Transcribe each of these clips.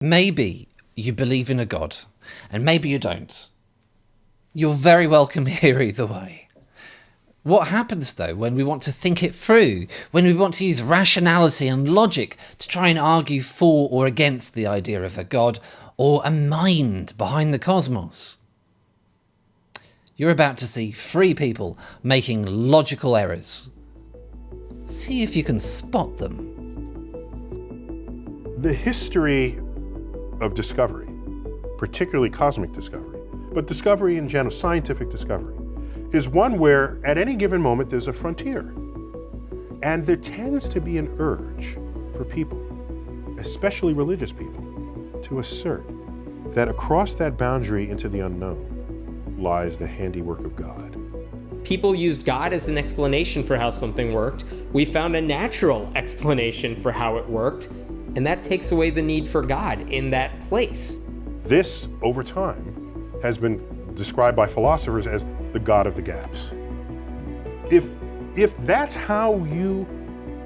Maybe you believe in a God, and maybe you don't. You're very welcome here either way. What happens, though, when we want to think it through, when we want to use rationality and logic to try and argue for or against the idea of a God or a mind behind the cosmos? You're about to see three people making logical errors. See if you can spot them. The history of discovery, particularly cosmic discovery, but discovery in general, scientific discovery, is one where at any given moment there's a frontier. And there tends to be an urge for people, especially religious people, to assert that across that boundary into the unknown lies the handiwork of God. People used God as an explanation for how something worked. We found a natural explanation for how it worked, and that takes away the need for God in that place. This, over time, has been described by philosophers as the God of the gaps. If that's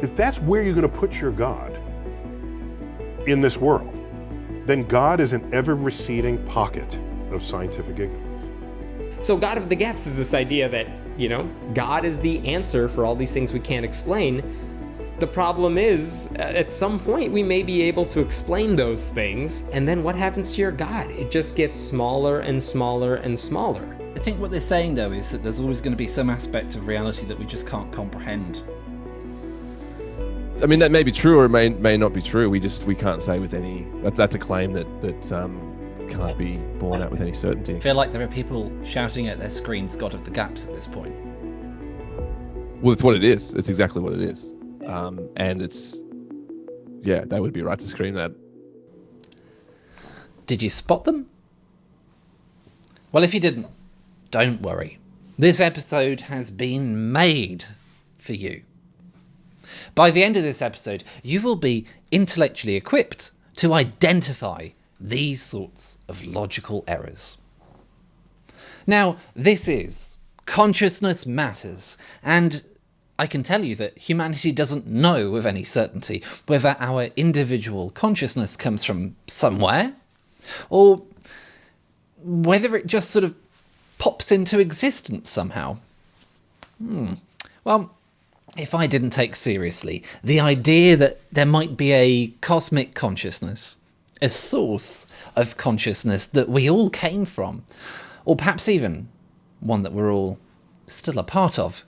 if that's where you're going to put your God in this world, then God is an ever-receding pocket of scientific ignorance. So God of the gaps is this idea that, God is the answer for all these things we can't explain. The problem is, at some point, we may be able to explain those things, and then what happens to your God? It just gets smaller and smaller and smaller. I think what they're saying, though, is that there's always going to be some aspect of reality that we just can't comprehend. I mean, that may be true or it may not be true. We can't say with any... That's a claim that can't be borne out with any certainty. I feel like there are people shouting at their screens God of the gaps at this point. Well, it's what it is. It's exactly what it is. And it's... Yeah, they would be right to scream that. Did you spot them? Well, if you didn't, don't worry. This episode has been made for you. By the end of this episode, you will be intellectually equipped to identify these sorts of logical errors. Now, this is Consciousness Matters, and I can tell you that humanity doesn't know with any certainty whether our individual consciousness comes from somewhere, or whether it just sort of pops into existence somehow. Well, if I didn't take seriously the idea that there might be a cosmic consciousness, a source of consciousness that we all came from, or perhaps even one that we're all still a part of,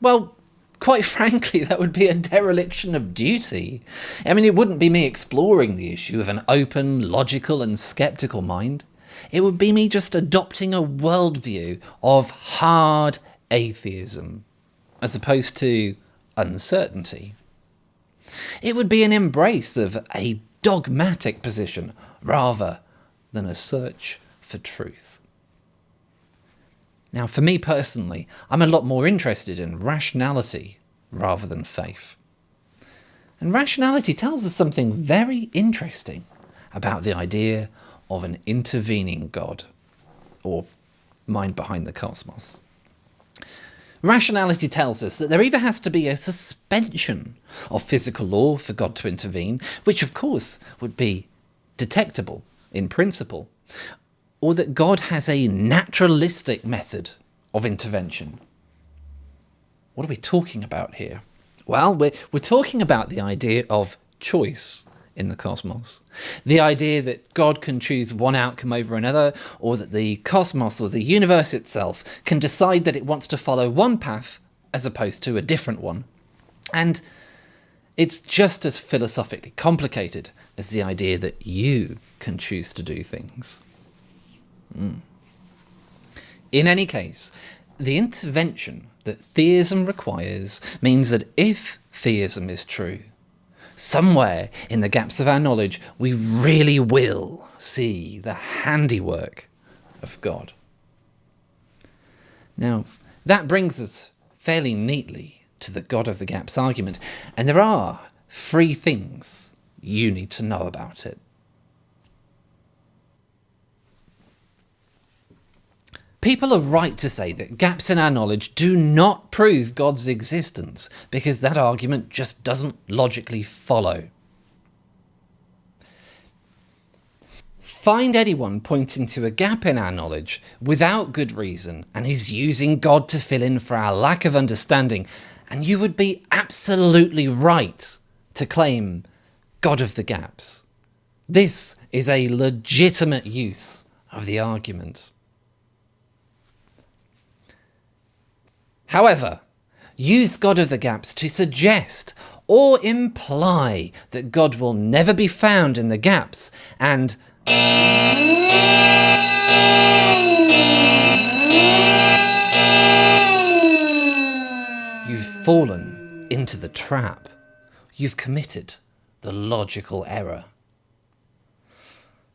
well, quite frankly, that would be a dereliction of duty. I mean, it wouldn't be me exploring the issue with an open, logical and skeptical mind. It would be me just adopting a worldview of hard atheism, as opposed to uncertainty. It would be an embrace of a dogmatic position rather than a search for truth. Now, for me personally, I'm a lot more interested in rationality rather than faith. And rationality tells us something very interesting about the idea of an intervening God, or mind behind the cosmos. Rationality tells us that there either has to be a suspension of physical law for God to intervene, which of course would be detectable in principle, or that God has a naturalistic method of intervention. What are we talking about here? Well, we're talking about the idea of choice in the cosmos. The idea that God can choose one outcome over another, or that the cosmos or the universe itself can decide that it wants to follow one path as opposed to a different one. And it's just as philosophically complicated as the idea that you can choose to do things. In any case, the intervention that theism requires means that if theism is true, somewhere in the gaps of our knowledge, we really will see the handiwork of God. Now, that brings us fairly neatly to the God of the gaps argument, and there are 3 things you need to know about it. People are right to say that gaps in our knowledge do not prove God's existence, because that argument just doesn't logically follow. Find anyone pointing to a gap in our knowledge without good reason and is using God to fill in for our lack of understanding, and you would be absolutely right to claim God of the gaps. This is a legitimate use of the argument. However, use God of the gaps to suggest or imply that God will never be found in the gaps, and you've fallen into the trap. You've committed the logical error.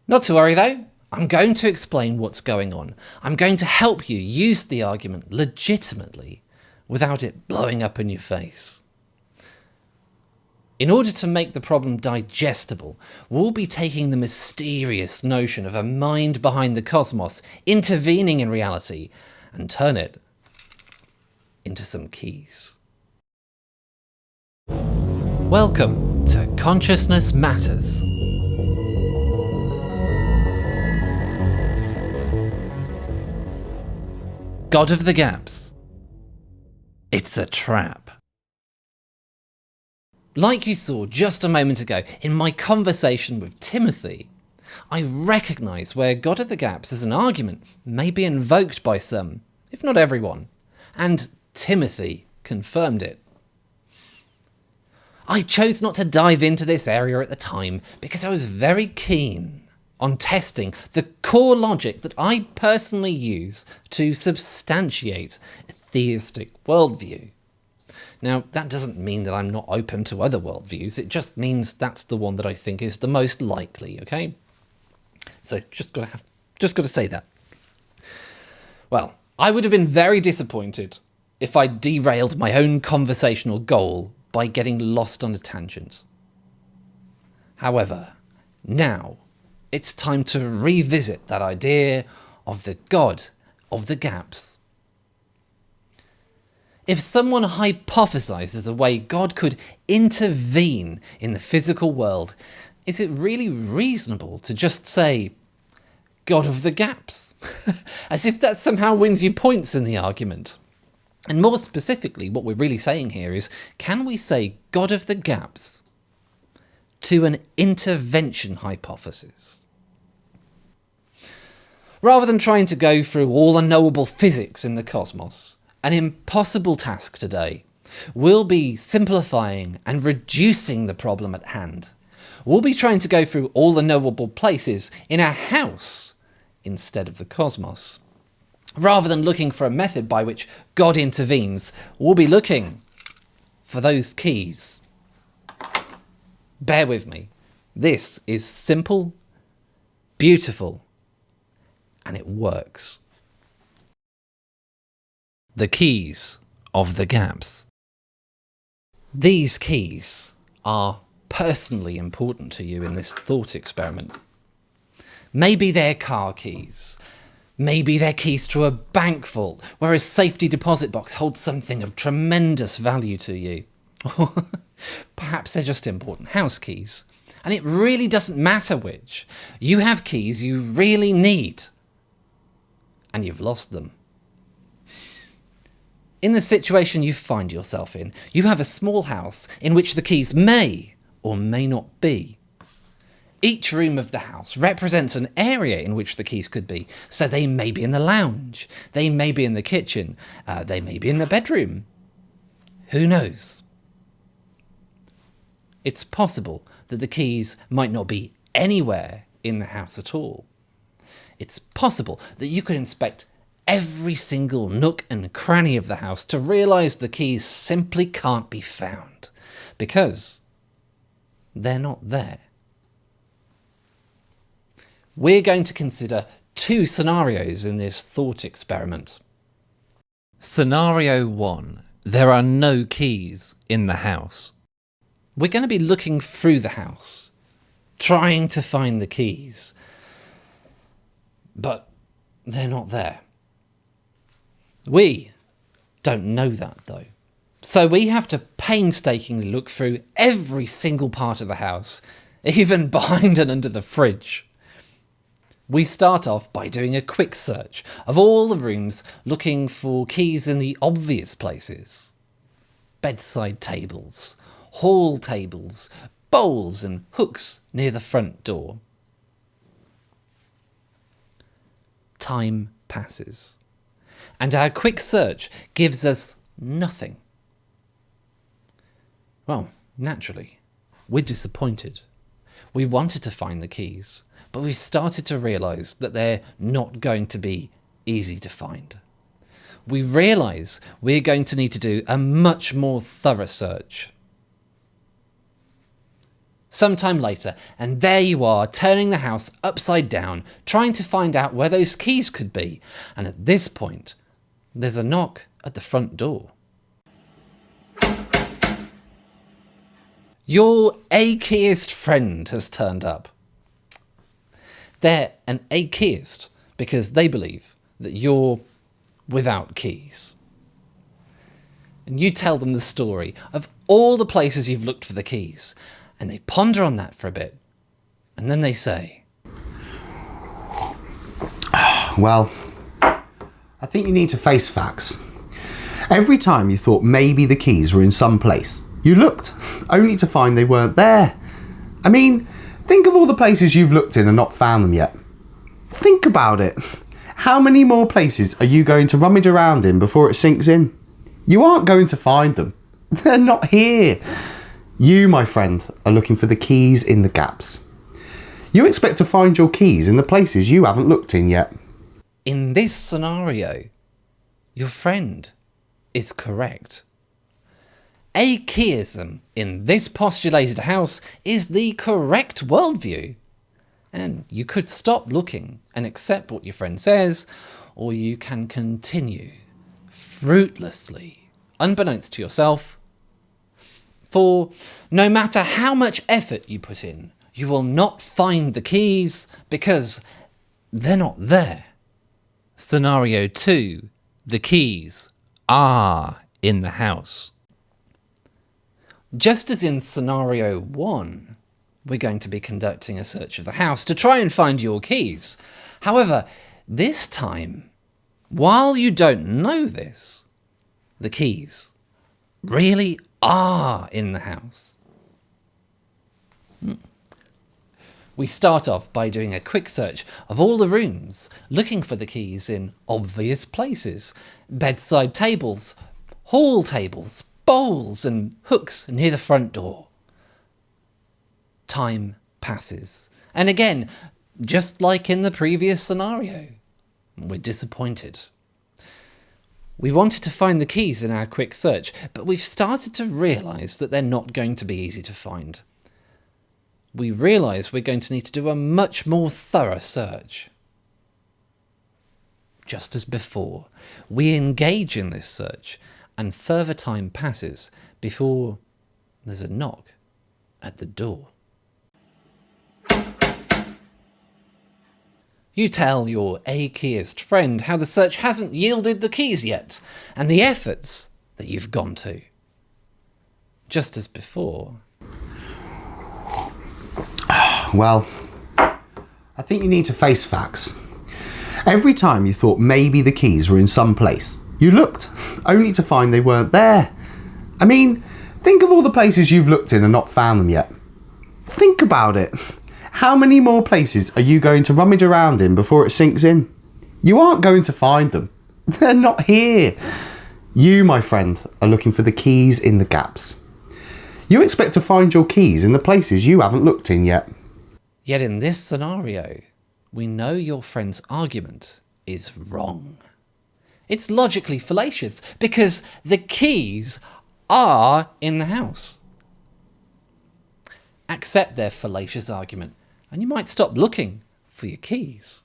Not to worry though, I'm going to explain what's going on. I'm going to help you use the argument legitimately without it blowing up in your face. In order to make the problem digestible, we'll be taking the mysterious notion of a mind behind the cosmos intervening in reality and turn it into some keys. Welcome to Consciousness Matters. God of the gaps. It's a trap. Like you saw just a moment ago in my conversation with Timothy, I recognise where God of the gaps as an argument may be invoked by some, if not everyone, and Timothy confirmed it. I chose not to dive into this area at the time because I was very keen on testing the core logic that I personally use to substantiate a theistic worldview. Now, that doesn't mean that I'm not open to other worldviews, it just means that's the one that I think is the most likely, okay? So, just gotta say that. Well, I would have been very disappointed if I derailed my own conversational goal by getting lost on a tangent. However, now it's time to revisit that idea of the God of the gaps. If someone hypothesizes a way God could intervene in the physical world, is it really reasonable to just say, God of the gaps? As if that somehow wins you points in the argument. And more specifically, what we're really saying here is, can we say God of the gaps to an intervention hypothesis? Rather than trying to go through all the knowable physics in the cosmos, an impossible task today, we'll be simplifying and reducing the problem at hand. We'll be trying to go through all the knowable places in our house instead of the cosmos. Rather than looking for a method by which God intervenes, we'll be looking for those keys. Bear with me. This is simple, beautiful, and it works. The keys of the gaps. These keys are personally important to you in this thought experiment. Maybe they're car keys. Maybe they're keys to a bank vault where a safety deposit box holds something of tremendous value to you. Or perhaps they're just important house keys. And it really doesn't matter which. You have keys you really need. And you've lost them. In the situation you find yourself in, you have a small house in which the keys may or may not be. Each room of the house represents an area in which the keys could be. So they may be in the lounge, they may be in the kitchen, they may be in the bedroom. Who knows? It's possible that the keys might not be anywhere in the house at all. It's possible that you could inspect every single nook and cranny of the house to realise the keys simply can't be found because they're not there. We're going to consider two scenarios in this thought experiment. Scenario 1. There are no keys in the house. We're going to be looking through the house, trying to find the keys, but they're not there. We don't know that though. So we have to painstakingly look through every single part of the house, even behind and under the fridge. We start off by doing a quick search of all the rooms, looking for keys in the obvious places. Bedside tables, hall tables, bowls and hooks near the front door. Time passes, and our quick search gives us nothing. Well, naturally, we're disappointed. We wanted to find the keys, but we've started to realise that they're not going to be easy to find. We realise we're going to need to do a much more thorough search. Sometime later, and there you are, turning the house upside down, trying to find out where those keys could be. And at this point, there's a knock at the front door. Your atheist friend has turned up. They're an atheist because they believe that you're without keys. And you tell them the story of all the places you've looked for the keys, and they ponder on that for a bit, and then they say, Well, I think you need to face facts. Every time you thought maybe the keys were in some place, you looked, only to find they weren't there. I mean, think of all the places you've looked in and not found them yet. Think about it. How many more places are you going to rummage around in before it sinks in? You aren't going to find them. They're not here. You, my friend, are looking for the keys in the gaps. You expect to find your keys in the places you haven't looked in yet. in this scenario, your friend is correct. Atheism in this postulated house is the correct worldview. And you could stop looking and accept what your friend says, or you can continue fruitlessly, unbeknownst to yourself. For no matter how much effort you put in, you will not find the keys because they're not there. Scenario 2, the keys are in the house. Just as in scenario 1, we're going to be conducting a search of the house to try and find your keys. However, this time, while you don't know this, the keys really are in the house. We start off by doing a quick search of all the rooms, looking for the keys in obvious places. Bedside tables, hall tables, bowls and hooks near the front door. Time passes. And again, just like in the previous scenario, we're disappointed. We wanted to find the keys in our quick search, but we've started to realise that they're not going to be easy to find. We realise we're going to need to do a much more thorough search. Just as before, we engage in this search, and further time passes before there's a knock at the door. You tell your atheist friend how the search hasn't yielded the keys yet, and the efforts that you've gone to. Just as before. Well, I think you need to face facts. Every time you thought maybe the keys were in some place, you looked, only to find they weren't there. I mean, think of all the places you've looked in and not found them yet. Think about it. How many more places are you going to rummage around in before it sinks in? You aren't going to find them. They're not here. You, my friend, are looking for the keys in the gaps. You expect to find your keys in the places you haven't looked in yet. Yet in this scenario, we know your friend's argument is wrong. It's logically fallacious because the keys are in the house. Accept their fallacious argument and you might stop looking for your keys.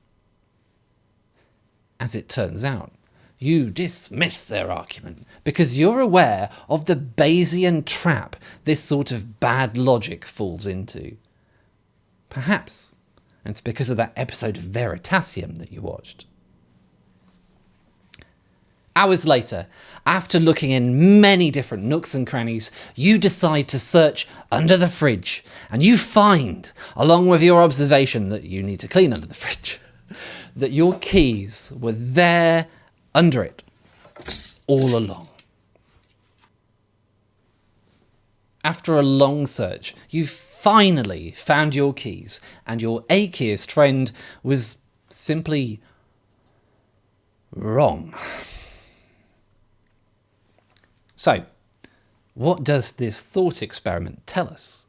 As it turns out, you dismiss their argument because you're aware of the Bayesian trap this sort of bad logic falls into. Perhaps it's because of that episode of Veritasium that you watched. Hours later, after looking in many different nooks and crannies, you decide to search under the fridge, and you find, along with your observation that you need to clean under the fridge, that your keys were there under it all along. After a long search, you finally found your keys, and your atheist friend was simply wrong. So, what does this thought experiment tell us?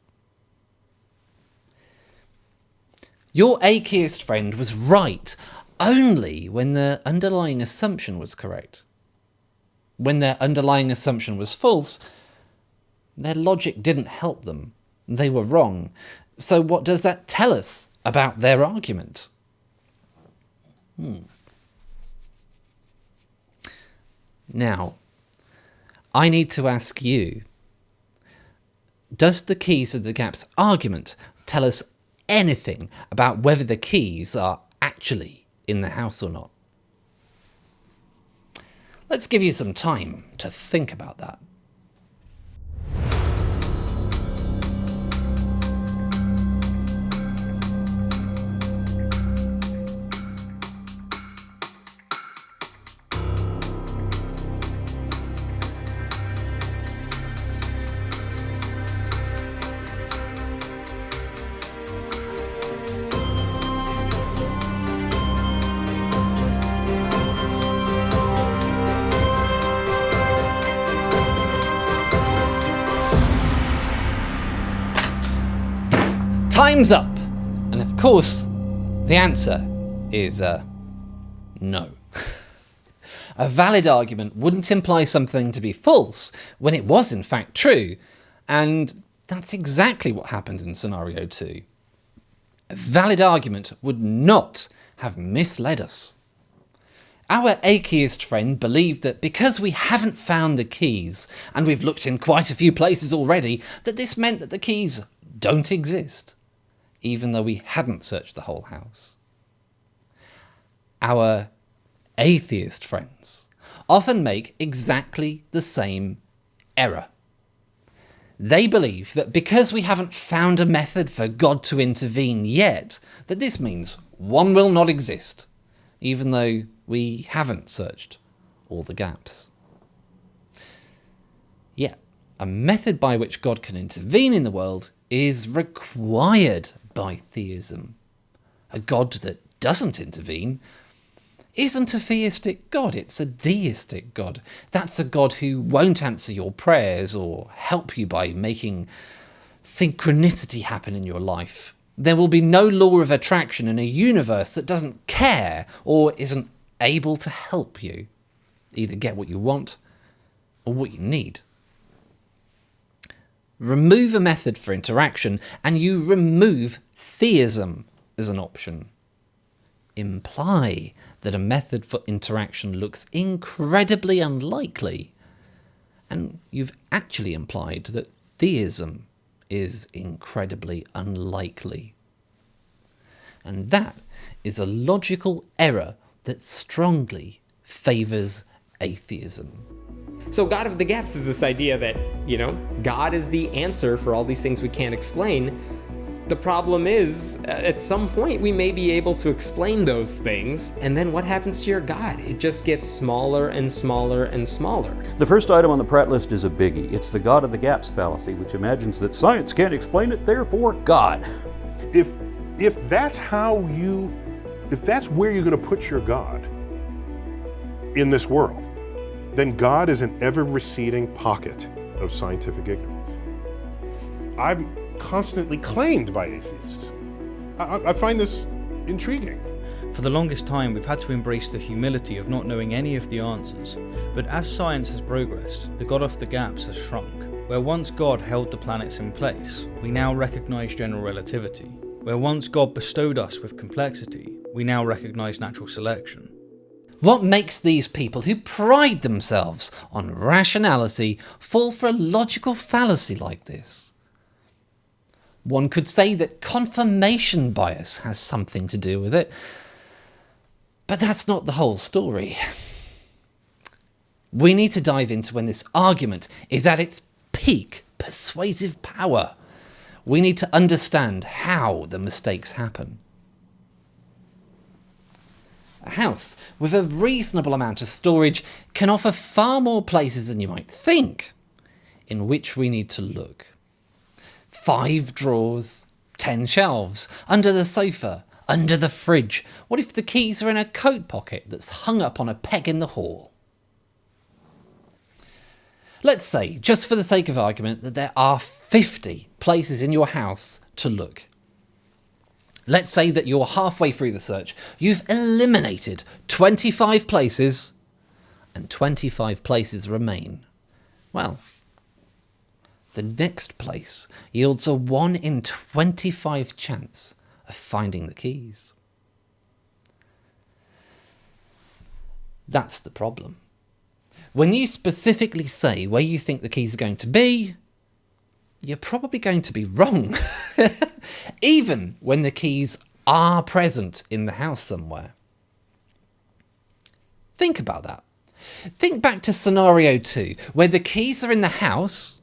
Your atheist friend was right only when their underlying assumption was correct. When their underlying assumption was false, their logic didn't help them. They were wrong. So what does that tell us about their argument? Now, I need to ask you, does the keys of the gaps argument tell us anything about whether the keys are actually in the house or not? Let's give you some time to think about that. Time's up! And of course, the answer is no. A valid argument wouldn't imply something to be false when it was in fact true, and that's exactly what happened in scenario 2. A valid argument would not have misled us. Our atheist friend believed that because we haven't found the keys, and we've looked in quite a few places already, that this meant that the keys don't exist, even though we hadn't searched the whole house. Our atheist friends often make exactly the same error. They believe that because we haven't found a method for God to intervene yet, that this means one will not exist, even though we haven't searched all the gaps. Yet, a method by which God can intervene in the world is required by theism. A God that doesn't intervene isn't a theistic God, it's a deistic God. That's a God who won't answer your prayers or help you by making synchronicity happen in your life. There will be no law of attraction in a universe that doesn't care or isn't able to help you either get what you want or what you need. Remove a method for interaction and you remove theism as an option. Imply that a method for interaction looks incredibly unlikely, and you've actually implied that theism is incredibly unlikely. And that is a logical error that strongly favours atheism. So God of the gaps is this idea that, God is the answer for all these things we can't explain. The problem is, at some point, we may be able to explain those things, and then what happens to your God? It just gets smaller and smaller and smaller. The first item on the Pratt list is a biggie. It's the God of the gaps fallacy, which imagines that science can't explain it, therefore God. If that's if that's where you're going to put your God in this world, then God is an ever-receding pocket of scientific ignorance. I'm constantly claimed by atheists. I find this intriguing. For the longest time, we've had to embrace the humility of not knowing any of the answers. But as science has progressed, the God of the gaps has shrunk. Where once God held the planets in place, we now recognize general relativity. Where once God bestowed us with complexity, we now recognize natural selection. What makes these people who pride themselves on rationality fall for a logical fallacy like this? One could say that confirmation bias has something to do with it, but that's not the whole story. We need to dive into when this argument is at its peak persuasive power. We need to understand how the mistakes happen. A house with a reasonable amount of storage can offer far more places than you might think in which we need to look. 5 drawers, 10 shelves, under the sofa, under the fridge. What if the keys are in a coat pocket that's hung up on a peg in the hall? Let's say, just for the sake of argument, that there are 50 places in your house to look. Let's say that you're halfway through the search. You've eliminated 25 places and 25 places remain. Well, the next place yields a 1 in 25 chance of finding the keys. That's the problem. When you specifically say where you think the keys are going to be, you're probably going to be wrong. Even when the keys are present in the house somewhere. Think about that. Think back to scenario 2, where the keys are in the house,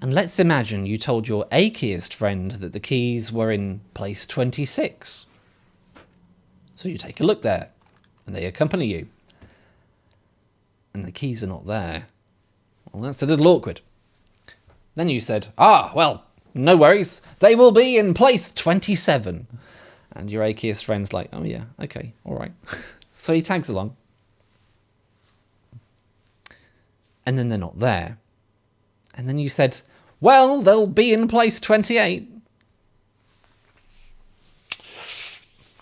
and let's imagine you told your atheist friend that the keys were in place 26. So you take a look there, and they accompany you. And the keys are not there. Well, that's a little awkward. Then you said, well, no worries, they will be in place 27. And your atheist friend's like, oh yeah, okay, all right. So he tags along. And then they're not there. And then you said, well, they'll be in place 28.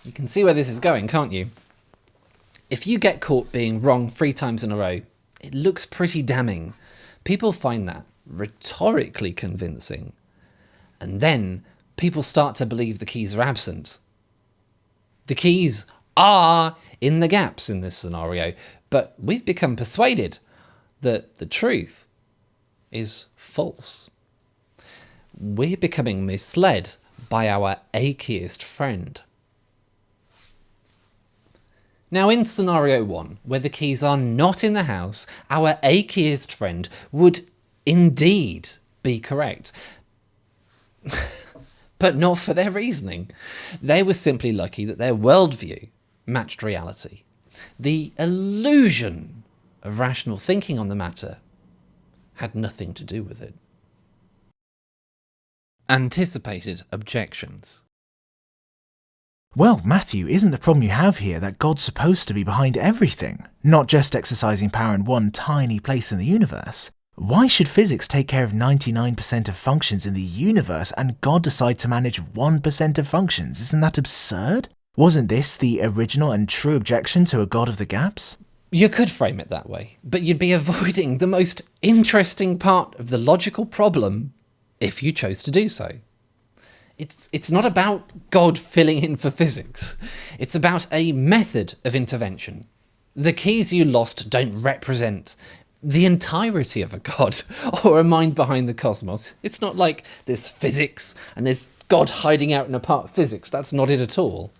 You can see where this is going, can't you? If you get caught being wrong 3 times in a row, it looks pretty damning. People find that rhetorically convincing. And then people start to believe the keys are absent. The keys are in the gaps in this scenario, but we've become persuaded that the truth is false. We're becoming misled by our atheist friend. Now, in scenario 1, where the keys are not in the house, our atheist friend would indeed be correct. But not for their reasoning. They were simply lucky that their worldview matched reality. The illusion of rational thinking on the matter had nothing to do with it. Anticipated objections. Well, Matthew, isn't the problem you have here that God's supposed to be behind everything, not just exercising power in one tiny place in the universe? Why should physics take care of 99% of functions in the universe and God decide to manage 1% of functions? Isn't that absurd? Wasn't this the original and true objection to a God of the gaps? You could frame it that way, but you'd be avoiding the most interesting part of the logical problem if you chose to do so. It's not about God filling in for physics. It's about a method of intervention. The keys you lost don't represent the entirety of a God or a mind behind the cosmos. It's not like there's physics and there's God hiding out in a part of physics. That's not it at all.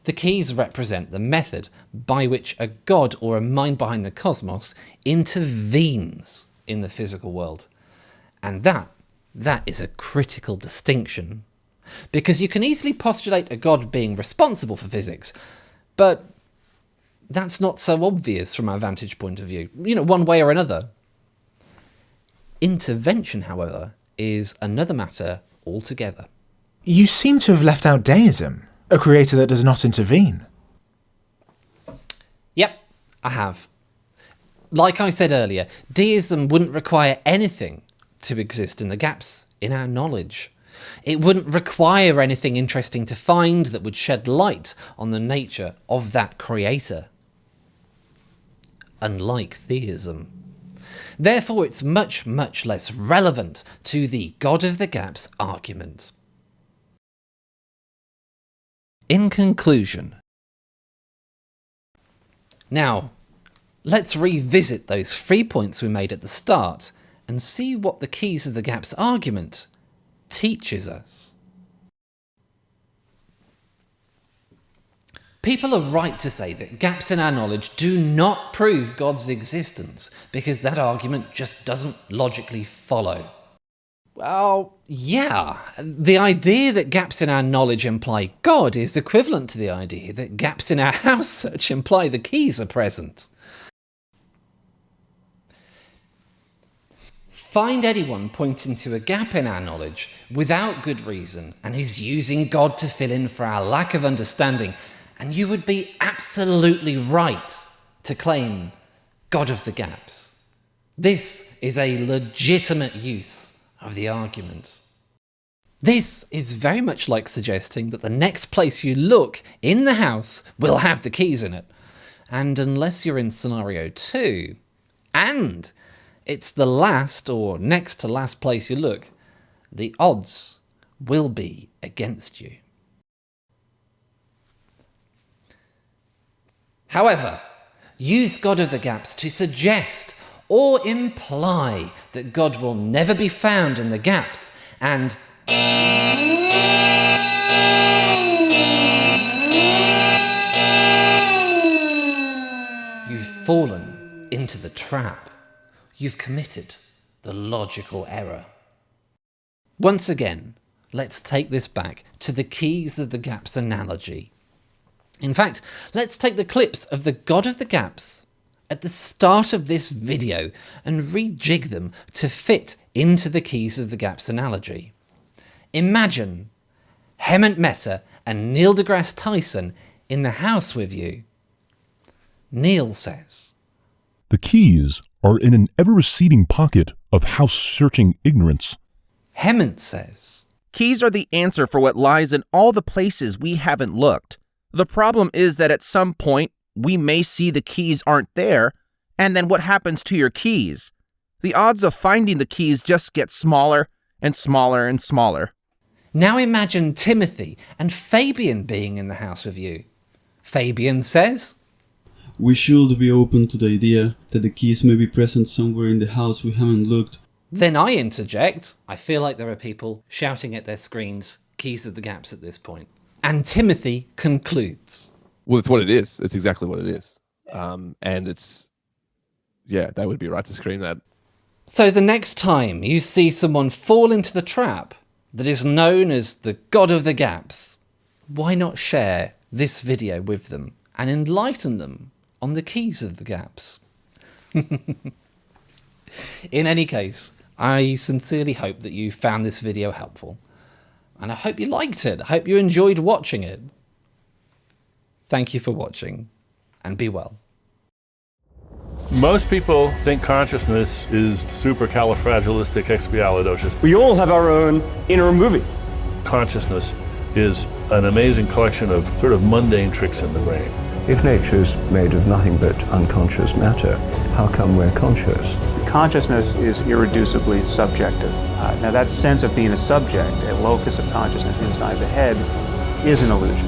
The keys represent the method by which a God or a mind behind the cosmos intervenes in the physical world. And that is a critical distinction. Because you can easily postulate a God being responsible for physics, but that's not so obvious from our vantage point of view, one way or another. Intervention, however, is another matter altogether. You seem to have left out deism, a creator that does not intervene. Yep, I have. Like I said earlier, deism wouldn't require anything to exist in the gaps in our knowledge. It wouldn't require anything interesting to find that would shed light on the nature of that creator. Unlike theism. Therefore, it's much, much less relevant to the God of the Gaps argument. In conclusion, now, let's revisit those 3 points we made at the start and see what the keys of the gaps argument teaches us. People are right to say that gaps in our knowledge do not prove God's existence, because that argument just doesn't logically follow. Well, yeah. The idea that gaps in our knowledge imply God is equivalent to the idea that gaps in our house search imply the keys are present. Find anyone pointing to a gap in our knowledge without good reason and who's using God to fill in for our lack of understanding, and you would be absolutely right to claim God of the gaps. This is a legitimate use of the argument. This is very much like suggesting that the next place you look in the house will have the keys in it. And unless you're in scenario 2, and it's the last or next to last place you look, the odds will be against you. However, use God of the gaps to suggest or imply that God will never be found in the gaps, and you've fallen into the trap. You've committed the logical error. Once again, let's take this back to the keys of the gaps analogy. In fact, let's take the clips of the God of the gaps at the start of this video and rejig them to fit into the keys of the gaps analogy. Imagine Hemant Mehta and Neil deGrasse Tyson in the house with you. Neil says, "The keys are in an ever-receding pocket of house-searching ignorance." Hemant says, "Keys are the answer for what lies in all the places we haven't looked. The problem is that at some point, we may see the keys aren't there, and then what happens to your keys? The odds of finding the keys just get smaller and smaller and smaller." Now imagine Timothy and Fabian being in the house with you. Fabian says, "We should be open to the idea that the keys may be present somewhere in the house we haven't looked." Then I interject. I feel like there are people shouting at their screens, keys of the gaps at this point. And Timothy concludes. Well, it's what it is. It's exactly what it is. And it's, yeah, that would be right to scream that. So the next time you see someone fall into the trap that is known as the God of the Gaps, why not share this video with them and enlighten them on the keys of the gaps? In any case, I sincerely hope that you found this video helpful. And I hope you liked it. I hope you enjoyed watching it. Thank you for watching, and be well. Most people think consciousness is supercalifragilisticexpialidocious. We all have our own inner movie. Consciousness is an amazing collection of sort of mundane tricks in the brain. If nature is made of nothing but unconscious matter, how come we're conscious? Consciousness is irreducibly subjective. Now that sense of being a subject, a locus of consciousness inside the head, is an illusion.